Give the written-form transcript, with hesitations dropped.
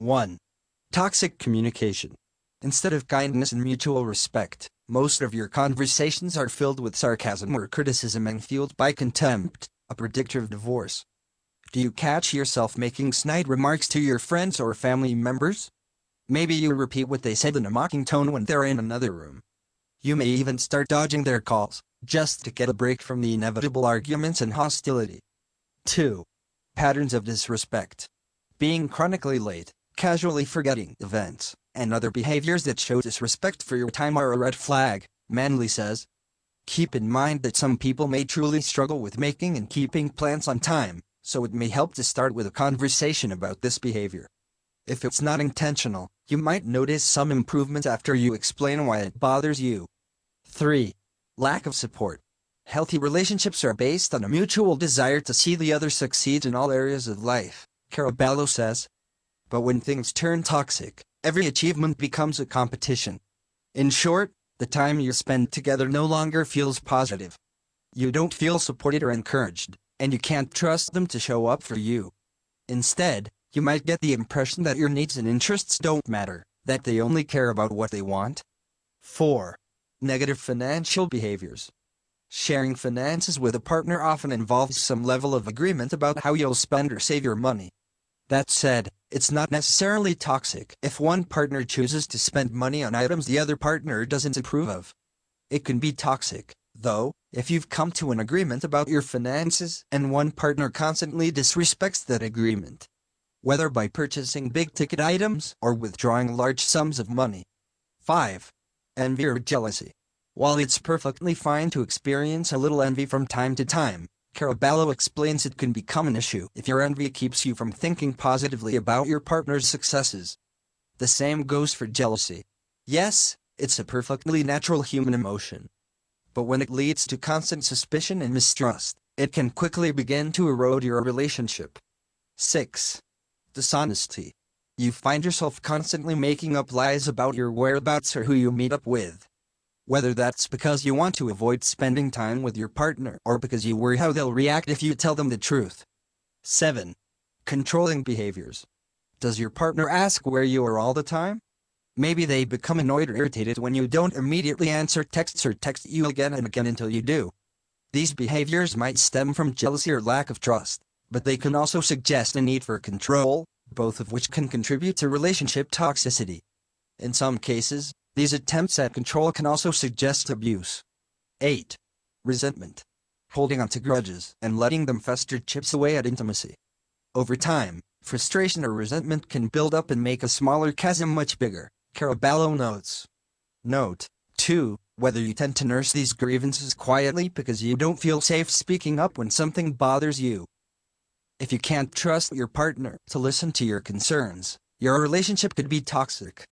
1. Toxic communication. Instead of kindness and mutual respect, most of your conversations are filled with sarcasm or criticism and fueled by contempt, a predictor of divorce. Do you catch yourself making snide remarks to your friends or family members? Maybe you repeat what they said in a mocking tone when they're in another room. You may even start dodging their calls, just to get a break from the inevitable arguments and hostility. 2. Patterns of disrespect. Being chronically late, casually forgetting events, and other behaviors that show disrespect for your time are a red flag, Manley says. Keep in mind that some people may truly struggle with making and keeping plans on time, so it may help to start with a conversation about this behavior. If it's not intentional, you might notice some improvement after you explain why it bothers you. 3. Lack of support. Healthy relationships are based on a mutual desire to see the other succeed in all areas of life, Caraballo says. But when things turn toxic, every achievement becomes a competition. In short, the time you spend together no longer feels positive. You don't feel supported or encouraged, and you can't trust them to show up for you. Instead, you might get the impression that your needs and interests don't matter, that they only care about what they want. 4. Negative financial behaviors. Sharing finances with a partner often involves some level of agreement about how you'll spend or save your money. That said, it's not necessarily toxic if one partner chooses to spend money on items the other partner doesn't approve of. It can be toxic, though, if you've come to an agreement about your finances and one partner constantly disrespects that agreement. Whether by purchasing big-ticket items or withdrawing large sums of money. 5. Envy or jealousy. While it's perfectly fine to experience a little envy from time to time, Caraballo explains it can become an issue if your envy keeps you from thinking positively about your partner's successes. The same goes for jealousy. Yes, it's a perfectly natural human emotion. But when it leads to constant suspicion and mistrust, it can quickly begin to erode your relationship. 6. Dishonesty. You find yourself constantly making up lies about your whereabouts or who you meet up with. Whether that's because you want to avoid spending time with your partner or because you worry how they'll react if you tell them the truth. 7. Controlling behaviors. Does your partner ask where you are all the time? Maybe they become annoyed or irritated when you don't immediately answer texts or text you again and again until you do. These behaviors might stem from jealousy or lack of trust, but they can also suggest a need for control, both of which can contribute to relationship toxicity. In some cases, these attempts at control can also suggest abuse. 8. Resentment. Holding on to grudges and letting them fester chips away at intimacy. Over time, frustration or resentment can build up and make a smaller chasm much bigger, Caraballo notes. Note, too, whether you tend to nurse these grievances quietly because you don't feel safe speaking up when something bothers you. If you can't trust your partner to listen to your concerns, your relationship could be toxic.